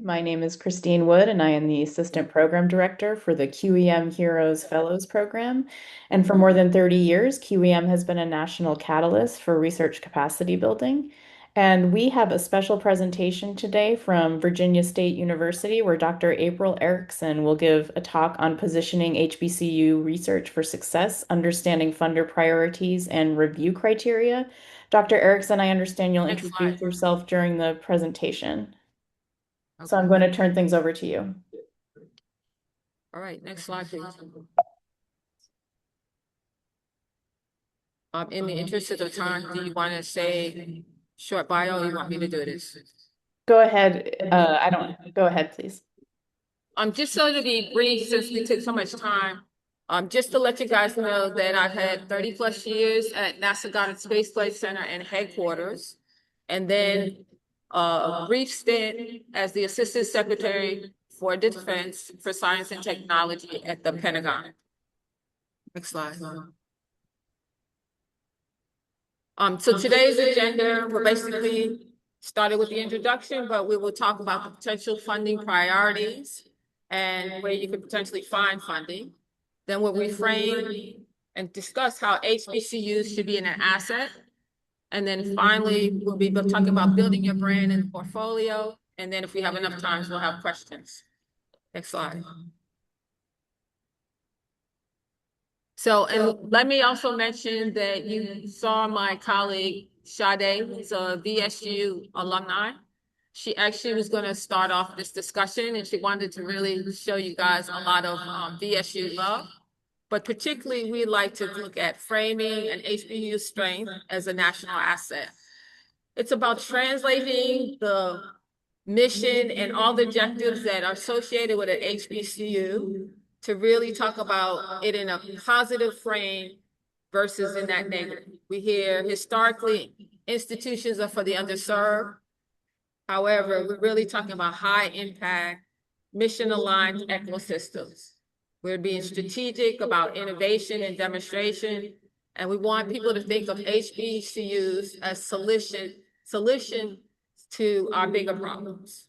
My name is Christine Wood, and I am the Assistant Program Director for the QEM Heroes Fellows Program. And for more than 30 years, QEM has been a national catalyst for research capacity building. And we have a special presentation today from Virginia State University, where Dr. Aprille Ericsson will give a talk on positioning HBCU research for success, understanding funder priorities, and review criteria. Dr. Ericsson, I understand you'll Next slide. introduce yourself during the presentation. So I'm Okay. going to turn things over to you. All right. Next slide, please. In the interest of time, do you want to say short bio or you want me to do this? Go ahead. I don't, go ahead, please. Just so to be brief, since we took so much time, just to let you guys know that I've had 30 plus years at NASA Goddard Space Flight Center and headquarters, and then a brief stint as the Assistant Secretary for Defense for Science and Technology at the Pentagon. Next slide. So today's agenda, we're basically started with the introduction, but we will talk about the potential funding priorities and where you could potentially find funding. Then we'll reframe and discuss how HBCUs should be an asset. And then finally, we'll be talking about building your brand and portfolio. And then if we have enough time, we'll have questions. Next slide. So, and let me also mention that you saw my colleague Shadei, who's a VSU alumni. She actually was going to start off this discussion, and she wanted to really show you guys a lot of VSU love. But particularly, we like to look at framing and HBCU strength as a national asset. It's about translating the mission and all the objectives that are associated with an HBCU to really talk about it in a positive frame versus in that negative. We hear historically institutions are for the underserved. However, we're really talking about high impact, mission aligned ecosystems. We're being strategic about innovation and demonstration. And we want people to think of HBCUs as solution to our bigger problems.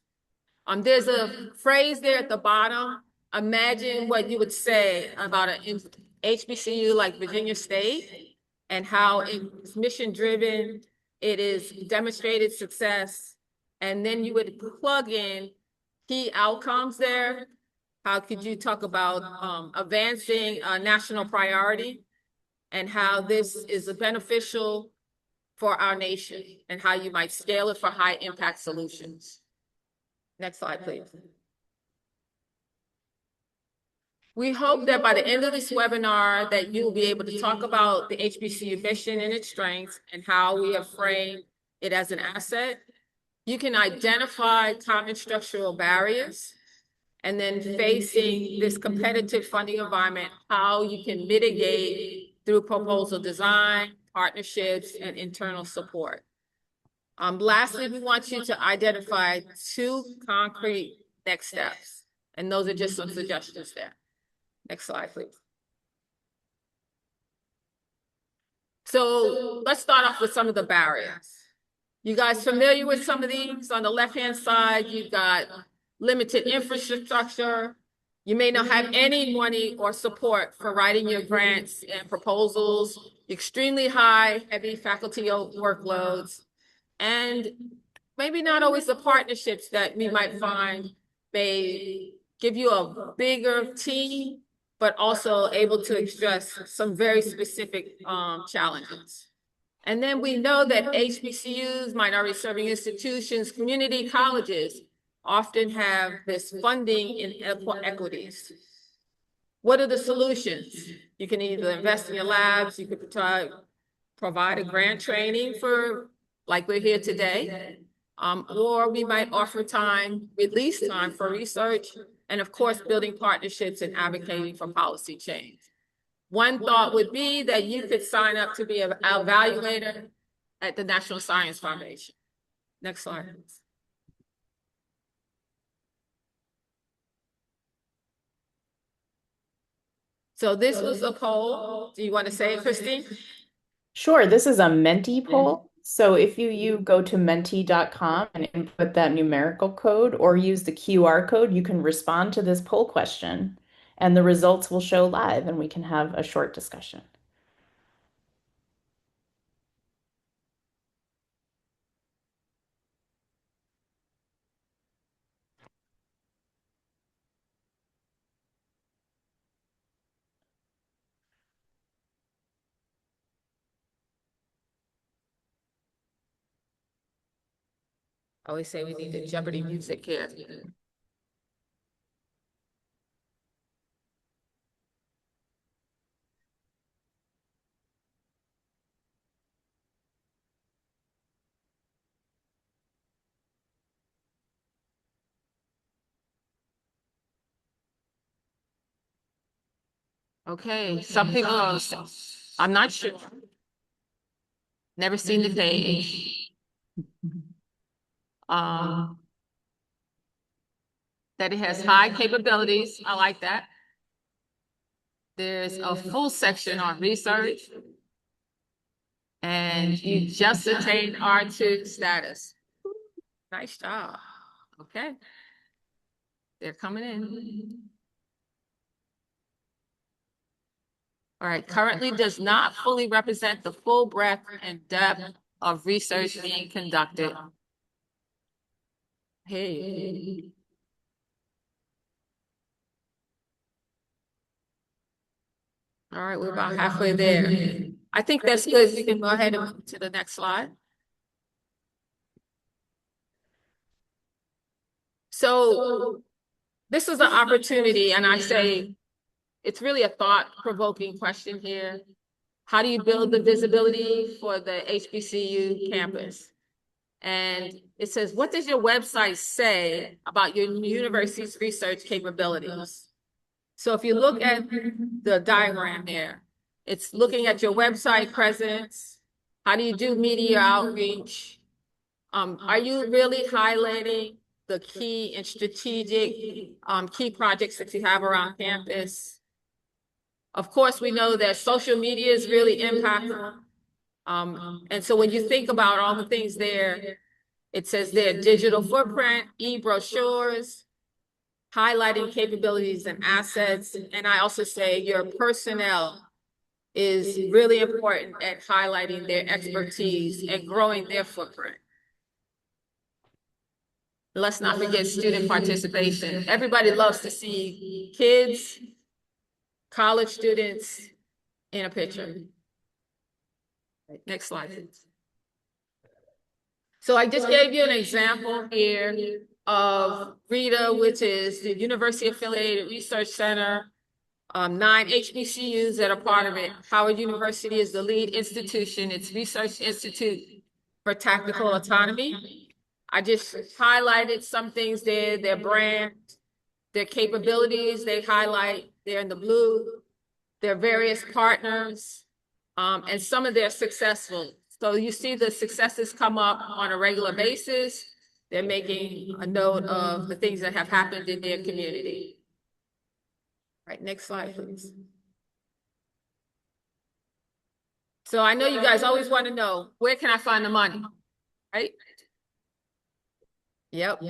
There's a phrase there at the bottom. Imagine what you would say about an HBCU like Virginia State and how it's mission driven, it is demonstrated success, and then you would plug in key outcomes there. How could you talk about advancing a national priority and how this is beneficial for our nation and how you might scale it for high impact solutions. Next slide, please. We hope that by the end of this webinar that you will be able to talk about the HBCU mission and its strengths and how we have framed it as an asset. You can identify common structural barriers and then facing this competitive funding environment, how you can mitigate through proposal design, partnerships, and internal support. Lastly, we want you to identify 2 concrete next steps. And those are just some suggestions there. Next slide, please. So let's start off with some of the barriers. You guys familiar with some of these? On the left-hand side, you've got limited infrastructure. You may not have any money or support for writing your grants and proposals, extremely high, heavy faculty workloads, and maybe not always the partnerships that we might find may give you a bigger team, but also able to address some very specific challenges. And then we know that HBCUs, minority serving institutions, community colleges, often have this funding inequities. What are the solutions? You can either invest in your labs, you could provide a grant training for, like we're here today, or we might offer release time for research, and of course, building partnerships and advocating for policy change. One thought would be that you could sign up to be an evaluator at the National Science Foundation. Next slide. So this was a poll. Do you want to say it, Christine? Sure, this is a Menti poll. So if you go to menti.com and input that numerical code or use the QR code, you can respond to this poll question and the results will show live and we can have a short discussion. I always say we need the Jeopardy music here. Okay, some people are, I'm not sure. Never seen the page. Um, that it has high capabilities. I like that. There's a full section on research. And you just attained R2 status. Nice job. Okay. They're coming in. All right, currently does not fully represent the full breadth and depth of research being conducted. Hey. All right, we're about halfway there. I think that's good. You can go ahead and move to the next slide. So this is an opportunity, and I say it's really a thought-provoking question here. How do you build the visibility for the HBCU campus? And it says, what does your website say about your university's research capabilities? So if you look at the diagram there, it's looking at your website presence. How do you do media outreach? Are you really highlighting the key and strategic key projects that you have around campus? Of course, we know that social media is really impactful. And so when you think about all the things there, it says there digital footprint, e-brochures, highlighting capabilities and assets. And I also say your personnel is really important at highlighting their expertise and growing their footprint. Let's not forget student participation. Everybody loves to see kids, college students in a picture. Next slide, please. So I just gave you an example here of RITA, which is the University Affiliated Research Center, 9 HBCUs that are part of it. Howard University is the lead institution. It's Research Institute for Tactical Autonomy. I just highlighted some things there, their brand, their capabilities, they highlight, they're in the blue, their various partners, and some of their successful. So you see the successes come up on a regular basis. They're making a note of the things that have happened in their community. All right, next slide, please. So I know you guys always want to know, where can I find the money, right? Yep.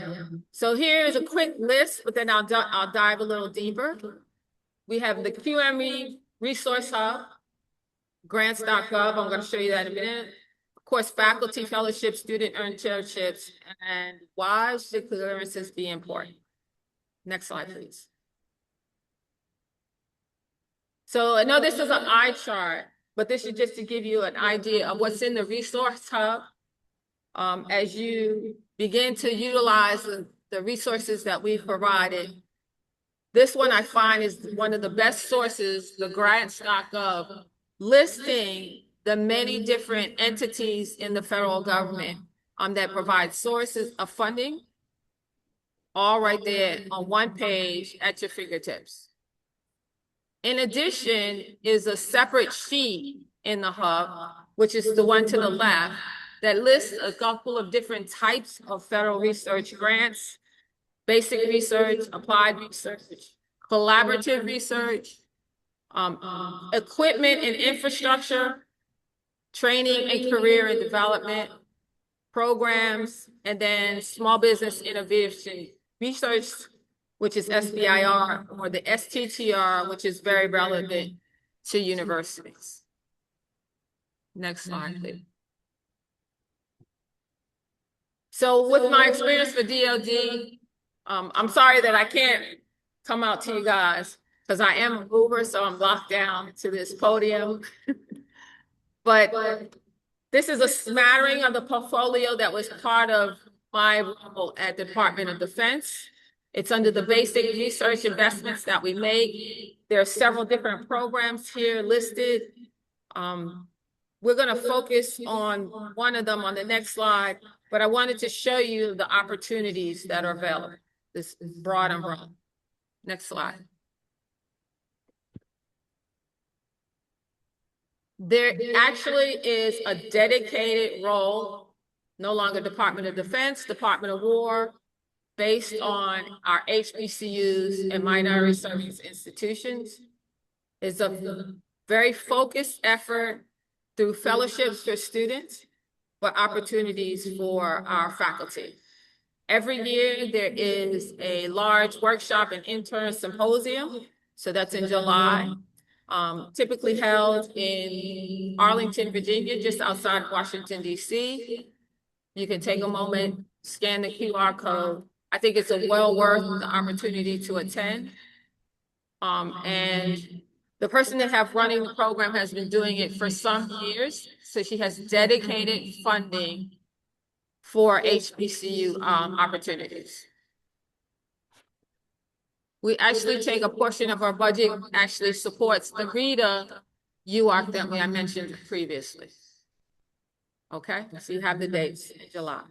So here's a quick list, but then I'll dive a little deeper. We have the QME Resource Hub, grants.gov. I'm going to show you that in a minute. Of course, faculty fellowships, student internships, and why should clearances be important? Next slide, please. So I know this is an eye chart, but this is just to give you an idea of what's in the Resource Hub. As you begin to utilize the resources that we've provided, this one I find is one of the best sources, the grants.gov, listing the many different entities in the federal government that provide sources of funding, all right there on one page at your fingertips. In addition is a separate sheet in the hub, which is the one to the left, that lists a couple of different types of federal research grants: basic research, applied research, collaborative research, equipment and infrastructure, training and career and development programs, and then small business innovation research, which is SBIR, or the STTR, which is very relevant to universities. Next slide, please. So with my experience for DLD, I'm sorry that I can't come out to you guys because I am a mover, so I'm locked down to this podium. But this is a smattering of the portfolio that was part of my role at the Department of Defense. It's under the basic research investments that we make. There are several different programs here listed. We're going to focus on one of them on the next slide, but I wanted to show you the opportunities that are available. This is broad umbrella. Next slide. There actually is a dedicated role, no longer Department of Defense, Department of War, based on our HBCUs and minority service institutions. It's a very focused effort through fellowships for students, but opportunities for our faculty. Every year there is a large workshop and intern symposium, so that's in July. Typically held in Arlington, Virginia, just outside Washington, D.C. You can take a moment, scan the QR code. I think it's a well worth the opportunity to attend. And the person that have running the program has been doing it for some years, so she has dedicated funding for HBCU opportunities. We actually take a portion of our budget, actually supports the RETA UARC that I mentioned previously. Okay, so you have the dates in July.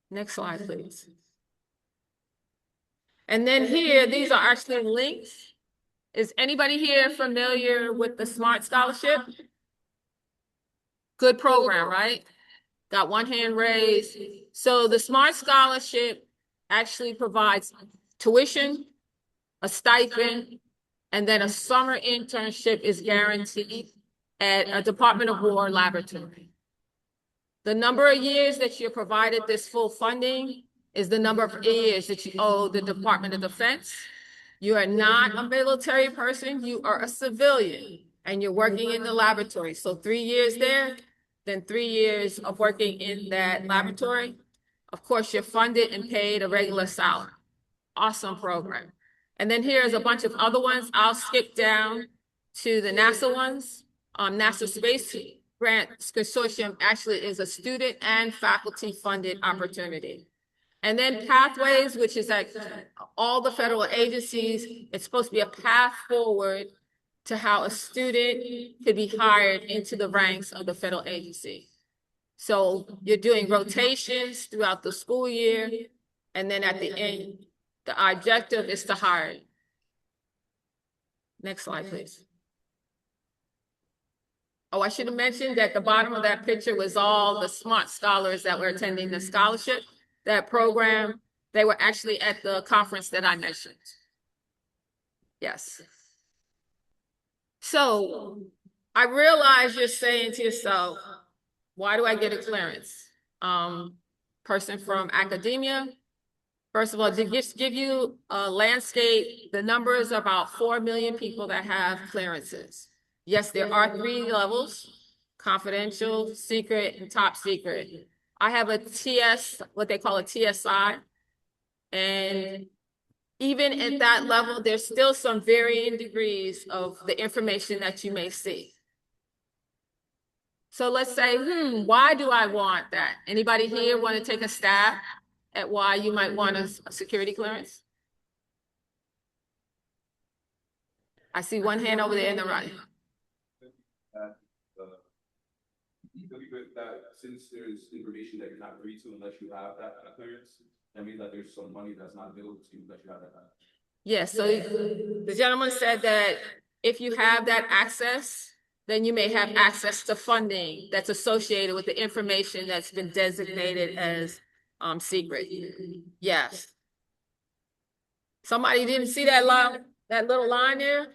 Next slide, please. And then here, these are actually links. Is anybody here familiar with the SMART Scholarship? Good program, right? Got one hand raised. So the SMART Scholarship actually provides tuition, a stipend, and then a summer internship is guaranteed at a Department of War laboratory. The number of years that you're provided this full funding is the number of years that you owe the Department of Defense. You are not a military person, you are a civilian, and you're working in the laboratory. So 3 years there, then 3 years of working in that laboratory. Of course, you're funded and paid a regular salary. Awesome program. And then here's a bunch of other ones. I'll skip down to the NASA ones. NASA Space Grant Consortium actually is a student and faculty funded opportunity. And then Pathways, which is like all the federal agencies, it's supposed to be a path forward to how a student could be hired into the ranks of the federal agency. So you're doing rotations throughout the school year, and then at the end, the objective is to hire. Next slide, please. Oh, I should have mentioned that the bottom of that picture was all the SMART scholars that were attending the scholarship, that program. They were actually at the conference that I mentioned. Yes. So I realize you're saying to yourself, why do I get a clearance? Person from academia. First of all, to just give you a landscape, the number is about 4 million people that have clearances. Yes, there are 3 levels: confidential, secret, and top secret. I have a TS, what they call a TSI. And even at that level, there's still some varying degrees of the information that you may see. So let's say, why do I want that? Anybody here want to take a stab at why you might want a security clearance? I see one hand over there in the right. That since there's information that you're not free to unless you have that clearance, that means that there's some money that's not available to you unless you have that. Yes, so the gentleman said that if you have that access, then you may have access to funding that's associated with the information that's been designated as secret. Yes. Somebody didn't see that line, that little line there?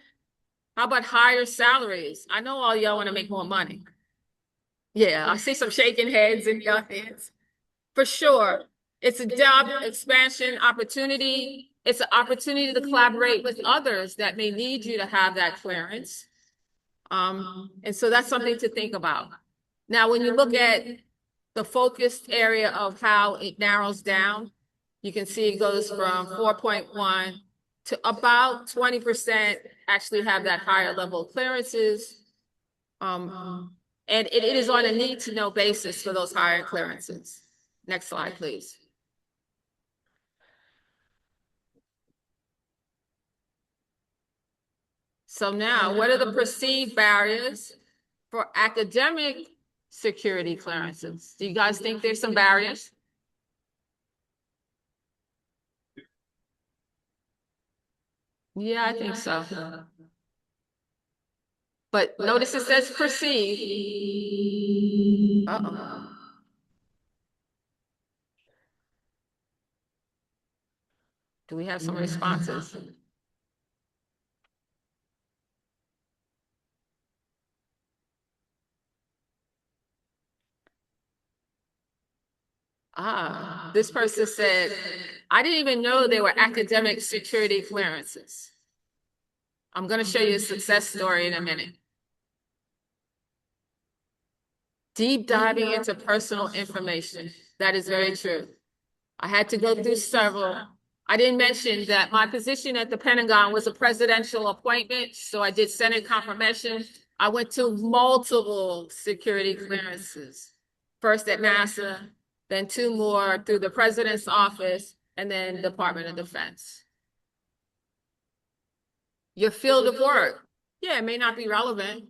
How about higher salaries? I know all y'all want to make more money. Yeah, I see some shaking heads in the audience. For sure. It's a job expansion opportunity. It's an opportunity to collaborate with others that may need you to have that clearance. And so that's something to think about. Now, when you look at the focused area of how it narrows down, you can see it goes from 4.1 to about 20% actually have that higher level clearances. And it is on a need to know basis for those higher clearances. Next slide, please. So now, what are the perceived barriers for academic security clearances? Do you guys think there's some barriers? Yeah, I think so. But notice it says perceived. Uh-oh. Do we have some responses? This person said, I didn't even know there were academic security clearances. I'm going to show you a success story in a minute. Deep diving into personal information. That is very true. I had to go through several. I didn't mention that my position at the Pentagon was a presidential appointment, so I did Senate confirmation. I went to multiple security clearances, first at NASA, then 2 more through the president's office, and then Department of Defense. Your field of work, yeah, it may not be relevant.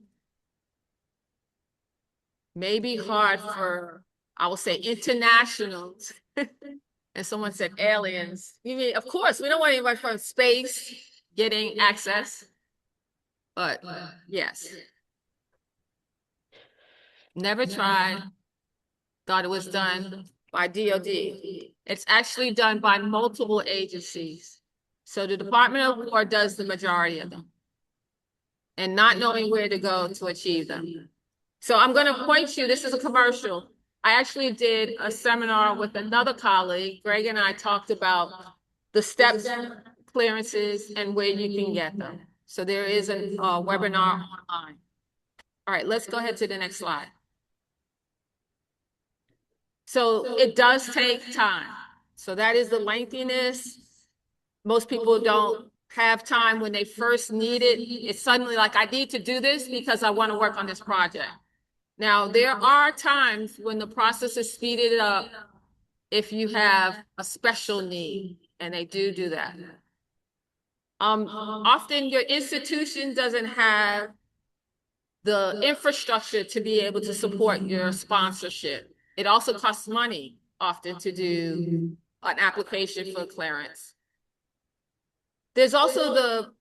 May be hard for, I will say, internationals. And someone said aliens. You mean, of course, we don't want anybody from space getting access. But yes. Never tried. Thought it was done by DOD. It's actually done by multiple agencies. So the Department of War does the majority of them. And not knowing where to go to achieve them. So I'm going to point you, this is a commercial. I actually did a seminar with another colleague. Greg and I talked about the steps, clearances, and where you can get them. So there is a webinar online. All right, let's go ahead to the next slide. So it does take time. So that is the lengthiness. Most people don't have time when they first need it. It's suddenly like, I need to do this because I want to work on this project. Now, there are times when the process is speeded up if you have a special need, and they do that. Often your institution doesn't have the infrastructure to be able to support your sponsorship. It also costs money often to do an application for clearance. There's also the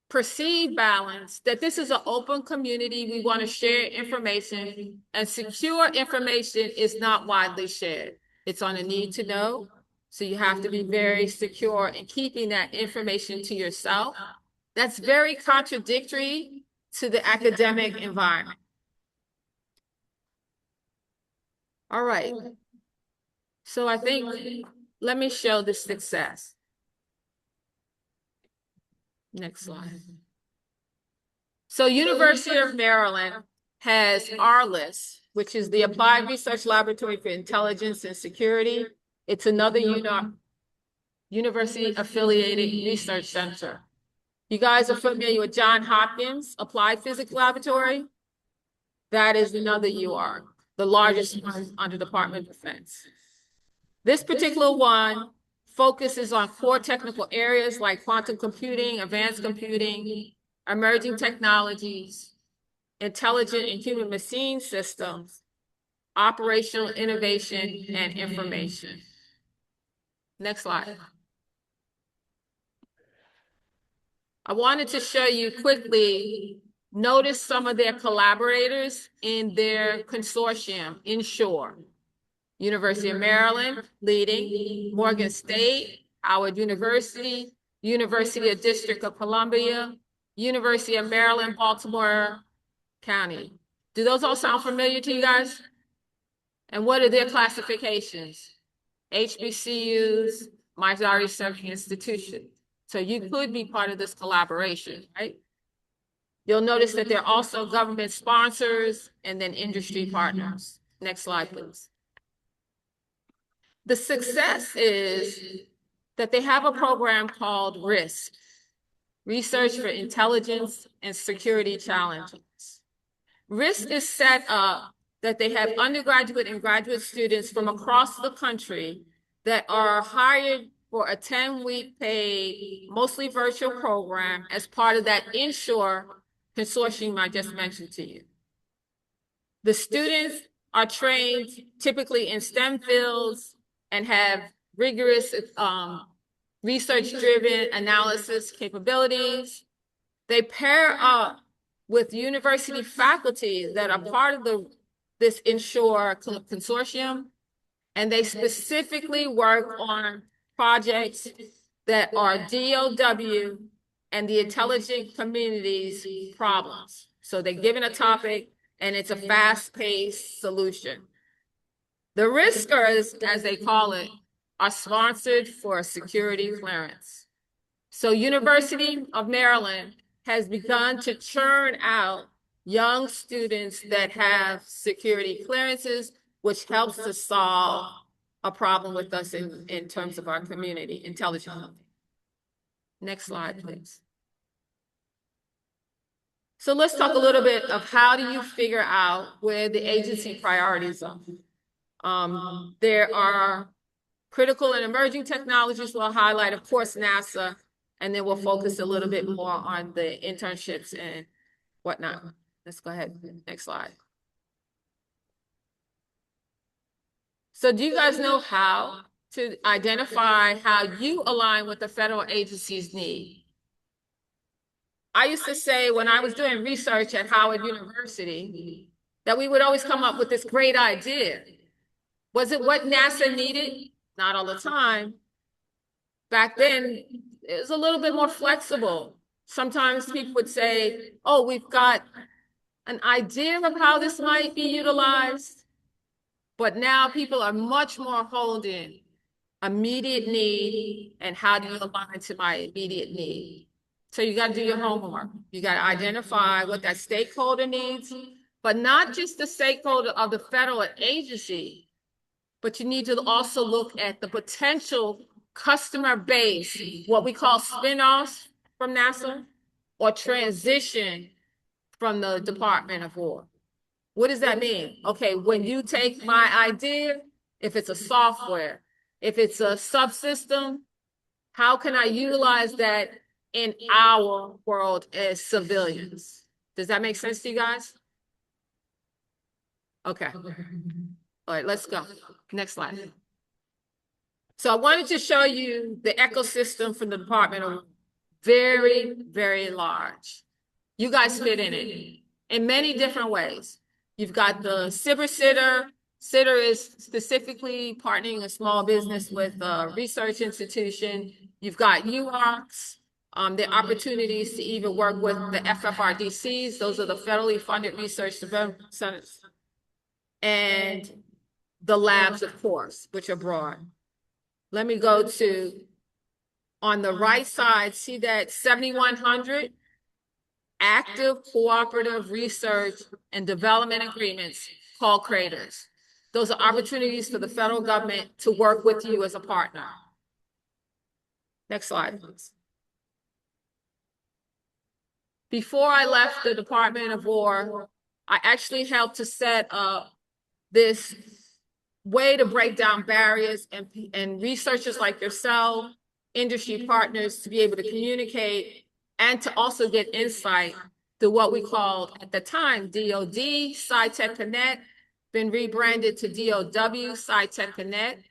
perceived balance that this is an open community. We want to share information, and secure information is not widely shared. It's on a need to know. So you have to be very secure in keeping that information to yourself. That's very contradictory to the academic environment. All right. So I think, let me show the success. Next slide. So University of Maryland has ARLIS, which is the Applied Research Laboratory for Intelligence and Security. It's another university-affiliated research center. You guys are familiar with Johns Hopkins Applied Physics Laboratory? That is another UR, the largest one under Department of Defense. This particular one focuses on core technical areas like quantum computing, advanced computing, emerging technologies, intelligent and human machine systems, operational innovation, and information. Next slide. I wanted to show you quickly, notice some of their collaborators in their consortium, InShore. University of Maryland, leading, Morgan State, Howard University, University of District of Columbia, University of Maryland, Baltimore County. Do those all sound familiar to you guys? And what are their classifications? HBCUs, minority serving institutions. So you could be part of this collaboration, right? You'll notice that they're also government sponsors and then industry partners. Next slide, please. The success is that they have a program called RISC, Research for Intelligence and Security Challenges. RISC is set up that they have undergraduate and graduate students from across the country that are hired for a 10-week paid, mostly virtual program as part of that inshore consortium I just mentioned to you. The students are trained typically in STEM fields and have rigorous research-driven analysis capabilities. They pair up with university faculty that are part of this inshore consortium, and they specifically work on projects that are DOW and the intelligent community's problems. So they're given a topic, and it's a fast-paced solution. The riskers, as they call it, are sponsored for security clearance. So University of Maryland has begun to churn out young students that have security clearances, which helps to solve a problem with us in terms of our community intelligence. Next slide, please. So let's talk a little bit of how do you figure out where the agency priorities are. There are critical and emerging technologies we'll highlight, of course, NASA, and then we'll focus a little bit more on the internships and whatnot. Let's go ahead, next slide. So do you guys know how to identify how you align with the federal agency's need? I used to say when I was doing research at Howard University that we would always come up with this great idea. Was it what NASA needed? Not all the time. Back then, it was a little bit more flexible. Sometimes people would say, oh, we've got an idea of how this might be utilized, but now people are much more holding immediate need and how do you align to my immediate need. So you got to do your homework. You got to identify what that stakeholder needs, but not just the stakeholder of the federal agency, but you need to also look at the potential customer base, what we call spin-offs from NASA or transition from the Department of War. What does that mean? Okay, when you take my idea, if it's a software, if it's a subsystem, how can I utilize that in our world as civilians? Does that make sense to you guys? Okay. All right, let's go. Next slide. So I wanted to show you the ecosystem from the Department of very, very large. You guys fit in it in many different ways. You've got the cyber sitter. Sitter is specifically partnering a small business with a research institution. You've got UARCs, the opportunities to even work with the FFRDCs. Those are the federally funded research development centers. And the labs, of course, which are broad. Let me go to, on the right side, see that 7,100 active cooperative research and development agreements called CRADERs. Those are opportunities for the federal government to work with you as a partner. Next slide, please. Before I left the Department of War, I actually helped to set up this way to break down barriers and researchers like yourself, industry partners to be able to communicate and to also get insight to what we called at the time DOD, SciTech Connect, been rebranded to DOW, SciTech Connect.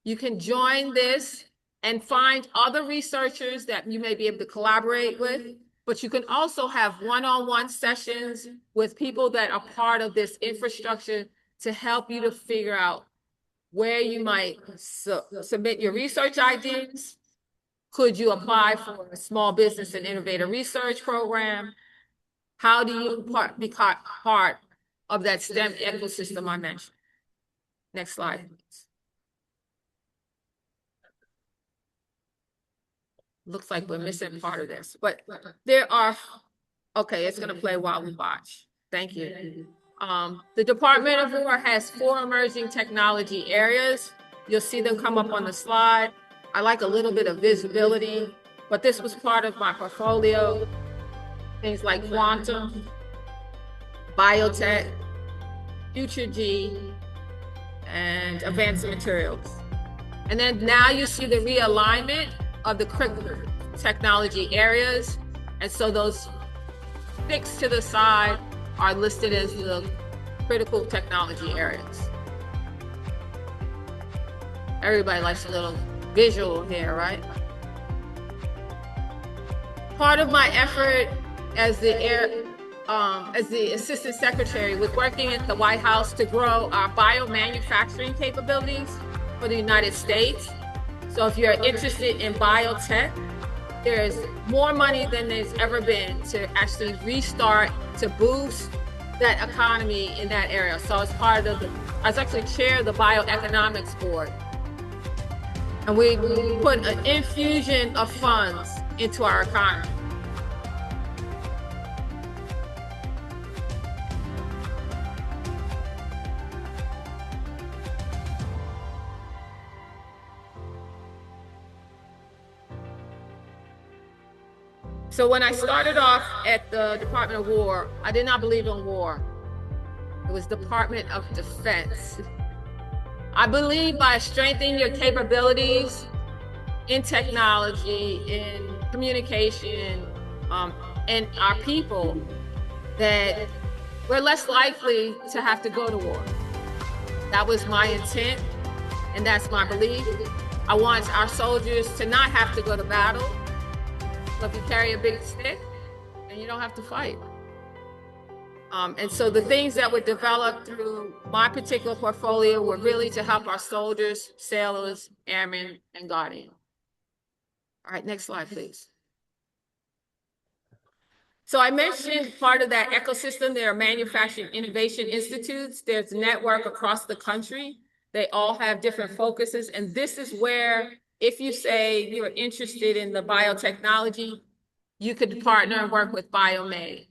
You can join this and find other researchers that you may be able to collaborate with, but you can also have one-on-one sessions with people that are part of this infrastructure to help you to figure out where you might submit your research ideas. Could you apply for a small business and innovator research program? How do you become part of that STEM ecosystem I mentioned? Next slide, please. Looks like we're missing part of this, but there are, okay, it's gonna play while we watch. Thank you. The Department of War has 4 emerging technology areas. You'll see them come up on the slide. I like a little bit of visibility, but this was part of my portfolio. Things like quantum, biotech, future G, and advanced materials. And then now you see the realignment of the critical technology areas. And so those 6 to the side are listed as the critical technology areas. Everybody likes a little visual here, right? Part of my effort as the assistant secretary was working at the White House to grow our biomanufacturing capabilities for the United States. So if you're interested in biotech, there's more money than there's ever been to actually restart, to boost that economy in that area. So as part of I was actually chair of the bioeconomics board. And we put an infusion of funds into our economy. So when I started off at the Department of War, I did not believe in war. It was Department of Defense. I believe by strengthening your capabilities in technology, in communication, and our people, that we're less likely to have to go to war. That was my intent, and that's my belief. I want our soldiers to not have to go to battle. So if you carry a big stick, then you don't have to fight. And so the things that were developed through my particular portfolio were really to help our soldiers, sailors, airmen, and guardians. All right, next slide, please. So I mentioned part of that ecosystem, there are manufacturing innovation institutes. There's a network across the country. They all have different focuses. And this is where, if you say you're interested in the biotechnology, you could partner and work with BioMed.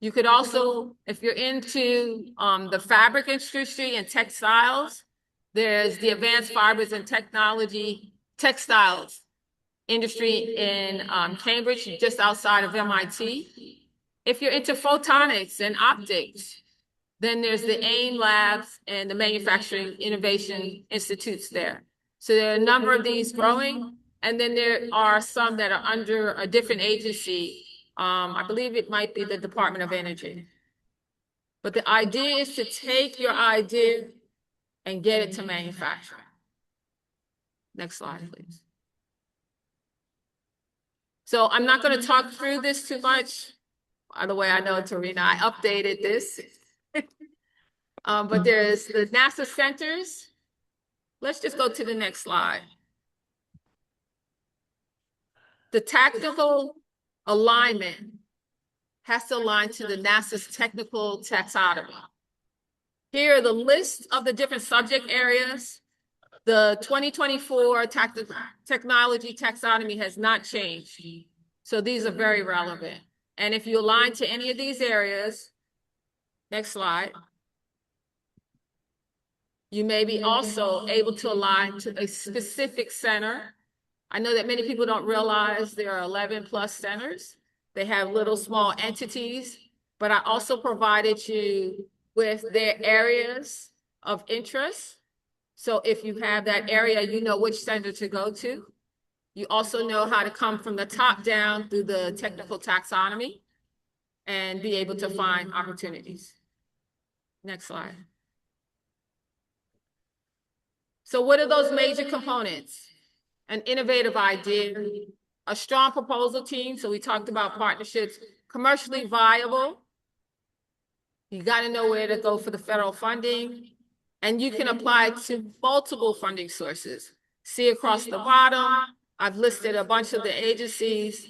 You could also, if you're into the fabric industry and textiles, there's the Advanced Fibers and Textiles industry in Cambridge, just outside of MIT. If you're into photonics and optics, then there's the AIM Labs and the Manufacturing Innovation Institutes there. So there are a number of these growing, and then there are some that are under a different agency. I believe it might be the Department of Energy. But the idea is to take your idea and get it to manufacturing. Next slide, please. So I'm not going to talk through this too much. By the way, I know, Tarina, I updated this. But there's the NASA centers. Let's just go to the next slide. The tactical alignment has to align to the NASA's technical taxonomy. Here are the list of the different subject areas. The 2024 technology taxonomy has not changed. So these are very relevant. And if you align to any of these areas, next slide, you may be also able to align to a specific center. I know that many people don't realize there are 11 plus centers. They have little small entities, but I also provided you with their areas of interest. So if you have that area, you know which center to go to. You also know how to come from the top down through the technical taxonomy and be able to find opportunities. Next slide. So what are those major components? An innovative idea, a strong proposal team. So we talked about partnerships, commercially viable. You got to know where to go for the federal funding, and you can apply to multiple funding sources. See across the bottom, I've listed a bunch of the agencies.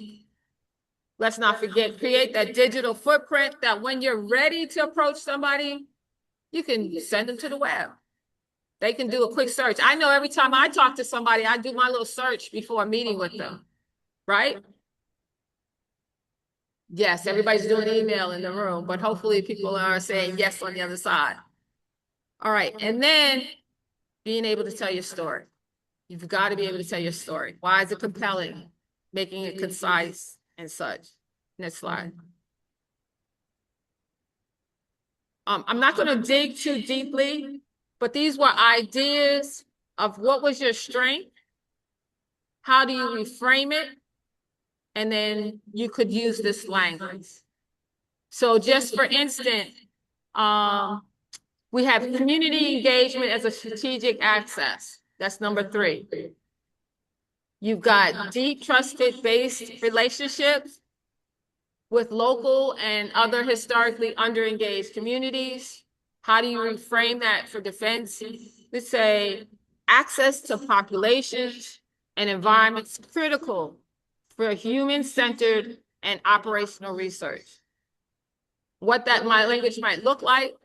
Let's not forget, create that digital footprint that when you're ready to approach somebody, you can send them to the web. They can do a quick search. I know every time I talk to somebody, I do my little search before a meeting with them, right? Yes, everybody's doing email in the room, but hopefully people are saying yes on the other side. All right, and then being able to tell your story. You've got to be able to tell your story. Why is it compelling? Making it concise and such. Next slide. I'm not going to dig too deeply, but these were ideas of what was your strength, how do you reframe it, and then you could use this language. So just for instance, we have community engagement as a strategic access. That's number 3. You've got deep trusted based relationships with local and other historically underengaged communities. How do you reframe that for defense? Let's say access to populations and environments critical for human-centered and operational research. What that language might look like,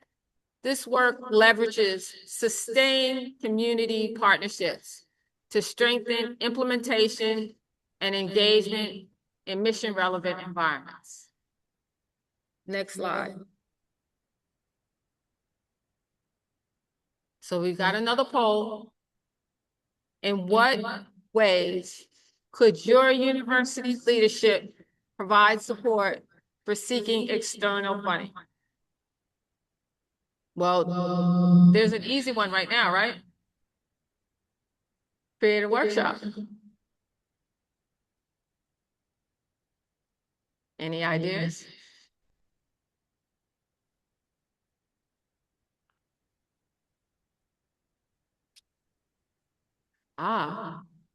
this work leverages sustained community partnerships to strengthen implementation and engagement in mission-relevant environments. Next slide. So we've got another poll. In what ways could your university's leadership provide support for seeking external funding? Well, there's an easy one right now, right? Create a workshop. Any ideas?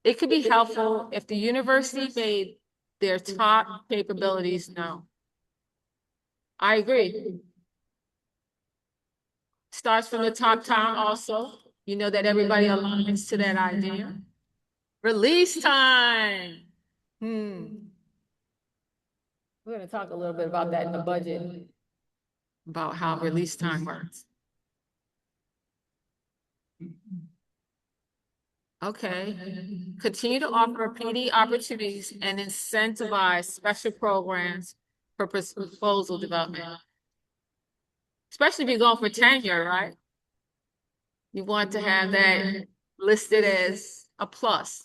It could be helpful if the university made their top capabilities known. I agree. Starts from the top down also. You know that everybody aligns to that idea. Release time. We're going to talk a little bit about that in the budget, about how release time works. Okay. Continue to offer PD opportunities and incentivize special programs for proposal development. Especially if you're going for tenure, right? You want to have that listed as a plus.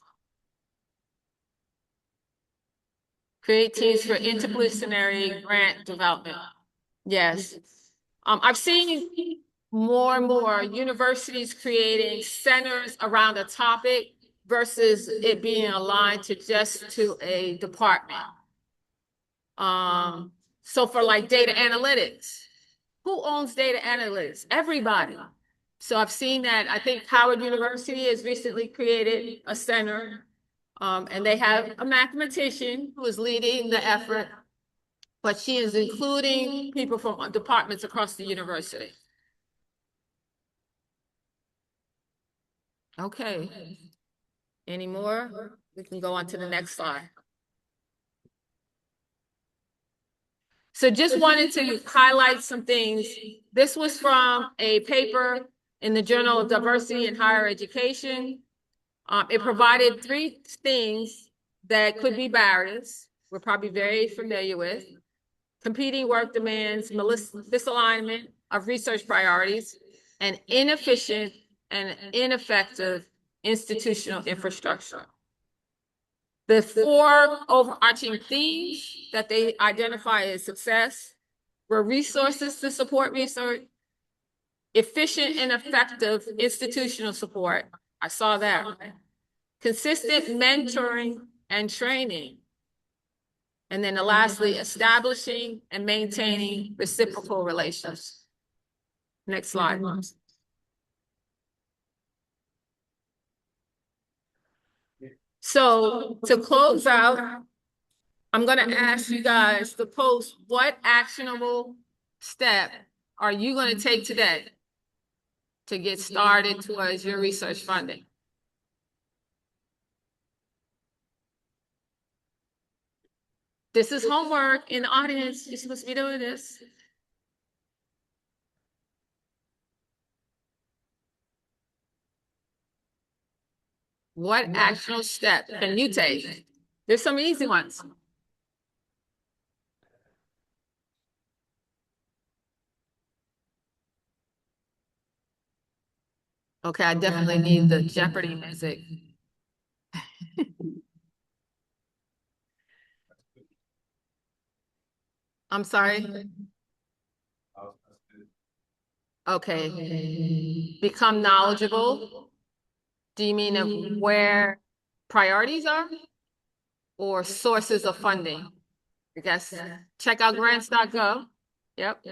Create teams for interdisciplinary grant development. Yes. I've seen more and more universities creating centers around a topic versus it being aligned to a department. So for like data analytics, who owns data analytics? Everybody. So I've seen that. I think Howard University has recently created a center, and they have a mathematician who is leading the effort, but she is including people from departments across the university. Okay. Any more? We can go on to the next slide. So just wanted to highlight some things. This was from a paper in the Journal of Diversity in Higher Education. It provided 3 things that could be barriers. We're probably very familiar with. Competing work demands, misalignment of research priorities, and inefficient and ineffective institutional infrastructure. The 4 overarching themes that they identify as success were resources to support research, efficient and effective institutional support. I saw that. Consistent mentoring and training. And then lastly, establishing and maintaining reciprocal relations. Next slide. So to close out, I'm going to ask you guys to post what actionable step are you going to take today to get started towards your research funding? This is homework in the audience. You're supposed to be doing this. What actionable step can you take? There's some easy ones. Okay, I definitely need the Jeopardy music. I'm sorry. Okay. Become knowledgeable. Do you mean of where priorities are or sources of funding? I guess check out grants.gov. Yep.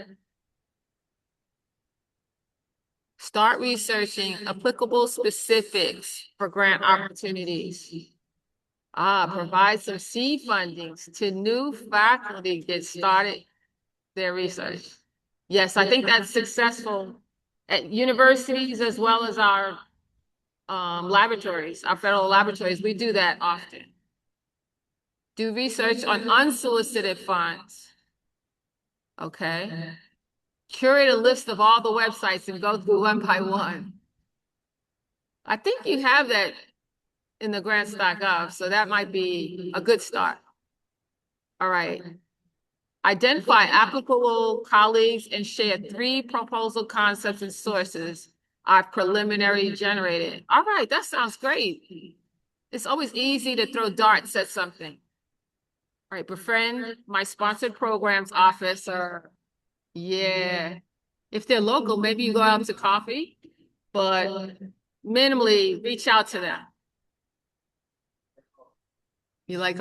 Start researching applicable specifics for grant opportunities. Provide some seed fundings to new faculty get started their research. Yes, I think that's successful at universities as well as our laboratories, our federal laboratories. We do that often. Do research on unsolicited funds. Okay. Curate a list of all the websites and go through one by one. I think you have that in the grants.gov, so that might be a good start. All right. Identify applicable colleagues and share 3 proposal concepts and sources I've preliminary generated. All right, that sounds great. It's always easy to throw darts at something. All right, befriend my sponsored programs office, or yeah. If they're local, maybe you go out to coffee, but minimally reach out to them. You like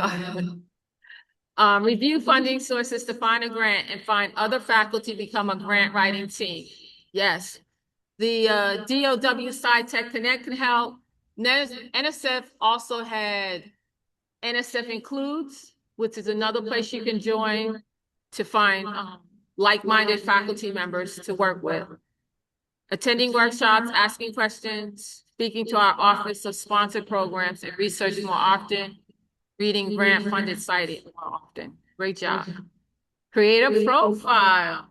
review funding sources to find a grant and find other faculty become a grant writing team. Yes. The DOW SciTech Connect can help. NSF also had NSF Includes, which is another place you can join to find like-minded faculty members to work with. Attending workshops, asking questions, speaking to our Office of Sponsored Programs and research more often, reading grant-funded cited more often. Great job. Create a profile.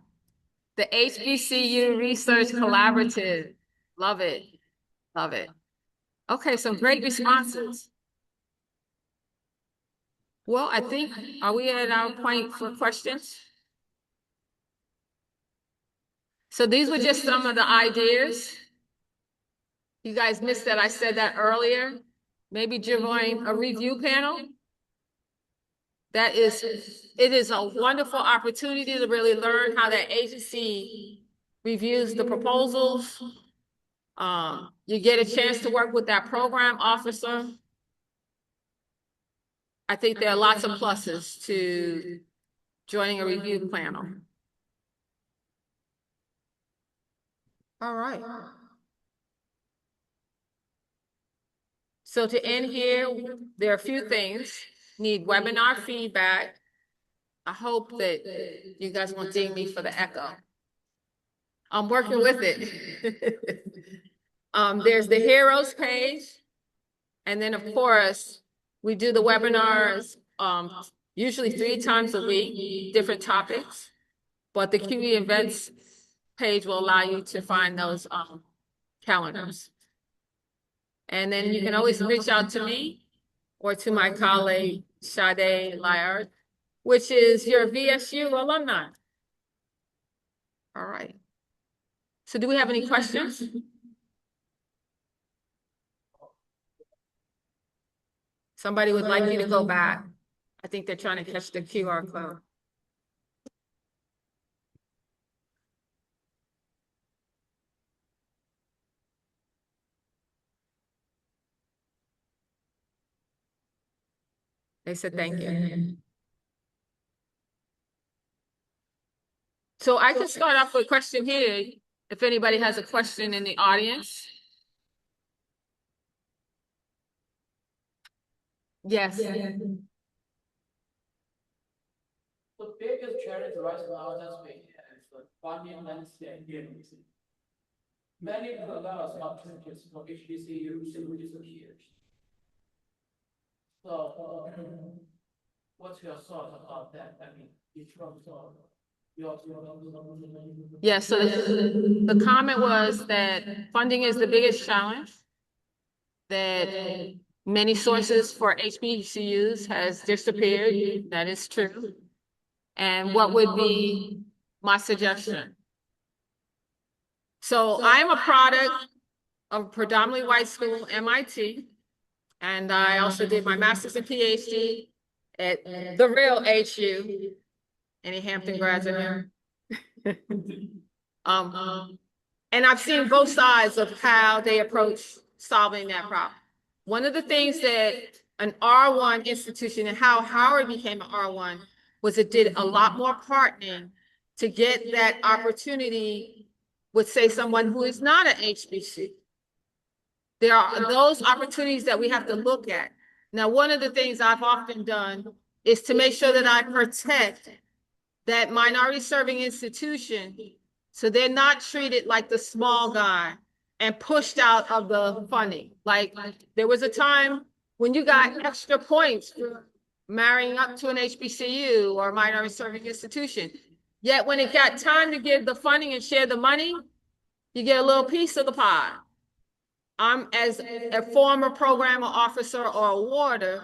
The HBCU Research Collaborative. Love it. Love it. Okay, some great responses. Well, I think, are we at our point for questions? So these were just some of the ideas. You guys missed that I said that earlier. Maybe join a review panel. It is a wonderful opportunity to really learn how that agency reviews the proposals. You get a chance to work with that program officer. I think there are lots of pluses to joining a review panel. All right. So to end here, there are a few things. Need webinar feedback. I hope that you guys won't ding me for the echo. I'm working with it. There's the heroes page. And then of course, we do the webinars usually 3 times a week, different topics. But the QE events page will allow you to find those calendars. And then you can always reach out to me or to my colleague, Shadei Laird, which is your VSU alumni. All right. So do we have any questions? Somebody would like you to go back. I think they're trying to catch the QR code. They said thank you. So I can start off with a question here, if anybody has a question in the audience. Yes. The biggest challenge right now that we have is the funding landscape. Many of the laws opportunities for HBCU simply disappears. So, what's your thought about that? I mean, in terms of your. Yeah, so the comment was that funding is the biggest challenge, that Many sources for HBCUs has disappeared. That is true. And what would be my suggestion? So I'm a product of predominantly white school, MIT, and I also did my master's and PhD at the real HU. Any Hampton grads in here? And I've seen both sides of how they approach solving that problem. One of the things that an R1 institution and how Howard became an R1 was it did a lot more partnering to get that opportunity with, say, someone who is not an HBC. There are those opportunities that we have to look at. Now, one of the things I've often done is to make sure that I protect that minority serving institution so they're not treated like the small guy and pushed out of the funding. Like there was a time when you got extra points for marrying up to an HBCU or a minority serving institution. Yet when it got time to give the funding and share the money, you get a little piece of the pie. I'm, as a former program officer or awarder,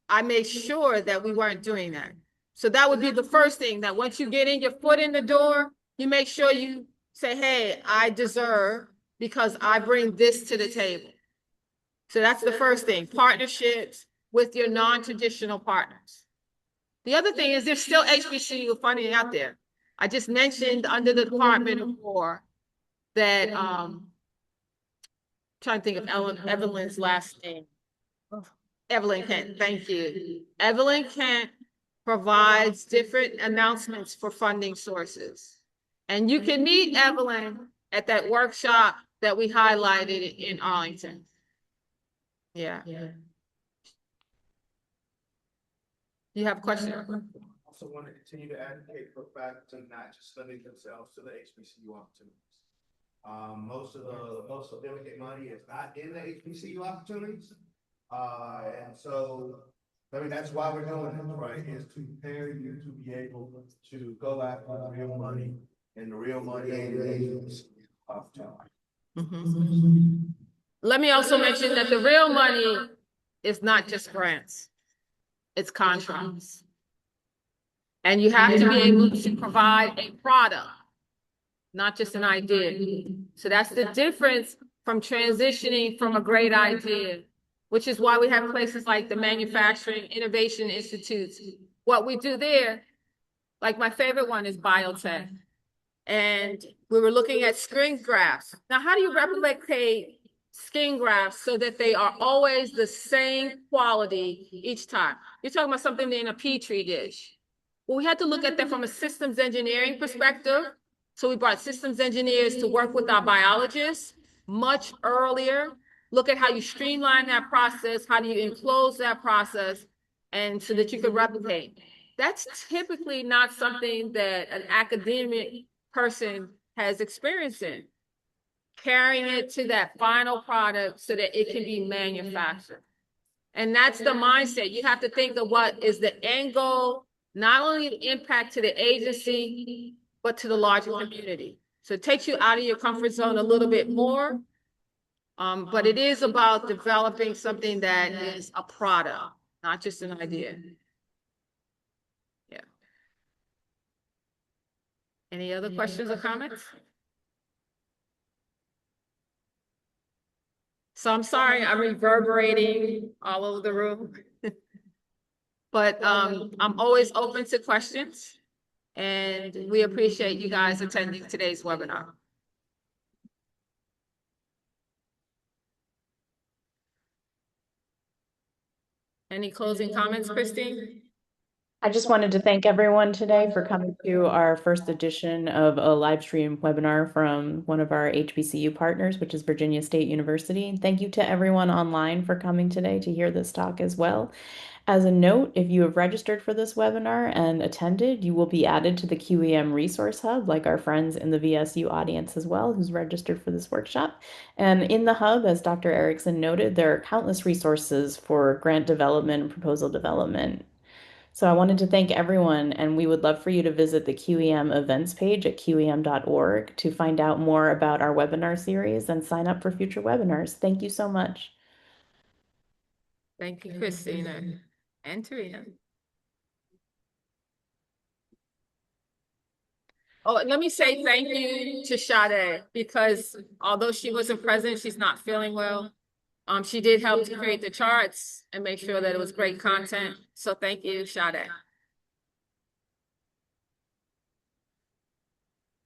I made sure that we weren't doing that. So that would be the first thing, that once you get in your foot in the door, you make sure you say, hey, I deserve because I bring this to the table. So that's the first thing, partnerships with your non-traditional partners. The other thing is there's still HBCU funding out there. I just mentioned under the Department of War that, trying to think of Evelyn's last name. Evelyn Kent, thank you. Evelyn Kent provides different announcements for funding sources. And you can meet Evelyn at that workshop that we highlighted in Arlington. Yeah. You have a question? Also want to continue to advocate for faculty not just limiting themselves to the HBCU opportunities. Most of them get money is not in the HBCU opportunities. And so, I mean, that's why we're doing this, right? Is to prepare you to be able to go after the real money, and the real money ain't the HBCU opportunity. Mm-hmm. Let me also mention that the real money is not just grants, it's contracts. And you have to be able to provide a product, not just an idea. So that's the difference from transitioning from a great idea, which is why we have places like the Manufacturing Innovation Institutes. What we do there, like my favorite one is biotech. And we were looking at skin grafts. Now, how do you replicate skin grafts so that they are always the same quality each time? You're talking about something in a Petri dish. Well, we had to look at that from a systems engineering perspective. So we brought systems engineers to work with our biologists much earlier. Look at how you streamline that process, how do you enclose that process, and so that you can replicate. That's typically not something that an academic person has experience in. Carrying it to that final product so that it can be manufactured. And that's the mindset. You have to think of what is the end goal, not only the impact to the agency, but to the larger community. So it takes you out of your comfort zone a little bit more. But it is about developing something that is a product, not just an idea. Yeah. Any other questions or comments? So I'm sorry, I'm reverberating all over the room. But I'm always open to questions, and we appreciate you guys attending today's webinar. Any closing comments, Christine? I just wanted to thank everyone today for coming to our first edition of a live stream webinar from one of our HBCU partners, which is Virginia State University. Thank you to everyone online for coming today to hear this talk as well. As a note, if you have registered for this webinar and attended, you will be added to the QEM Resource Hub, like our friends in the VSU audience as well, who's registered for this workshop. And in the hub, as Dr. Ericsson noted, there are countless resources for grant development and proposal development. So I wanted to thank everyone, and we would love for you to visit the QEM events page at qem.org to find out more about our webinar series and sign up for future webinars. Thank you so much. Thank you, Christina and Tarina. Oh, let me say thank you to Shadei, because although she wasn't present, she's not feeling well. She did help to create the charts and make sure that it was great content. So thank you, Shadei.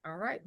All right.